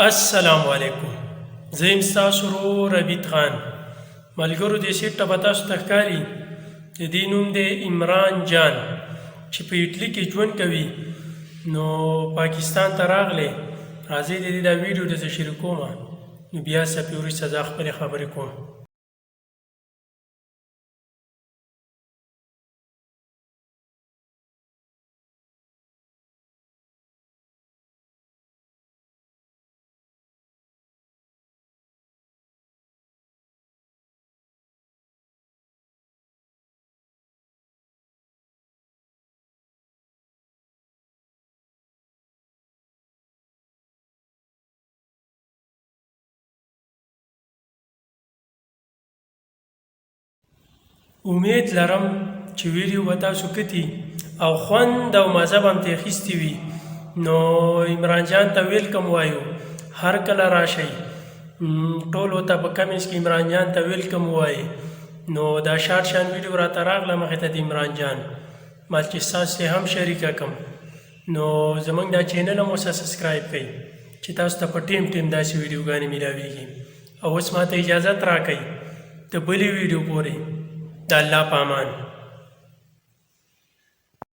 السلام علیکم. زه یم ستاسو ورور ربیټ خان. ملګرو دې سیټ ته به تاسو ته ښکاري د دې نوم دی عمران جان چې په اټلي کې ژوند کوي. نو پاکستان ته راغلی. راځئ د دې دا ویډیو درته شریکوم، نو بیا څپې وروسته زه خپلې خبرې کوم. امید لرم چې ویډیو به تاسو کتي او خوند او مزه به هم ترې اخیستې وي. نو عمران جان ته ویلکم وایو، هر کله راشئ. ټولو ته په کمنټس کې عمران جان ته ویلکم ووایئ. نو دا شارټ شان ویډیو راته راغله مخې ته د عمران جان، مال چې ستاسو هم شریکه کړم. نو زموږ دا چینل هم اوسه سبسکرایب کړئ چې تاسو ته په ټیم داسې ویډیوګانې میلاویږي. او اوس ماته اجازت راکئ د بلې ویډیو پورې. د الله په امان.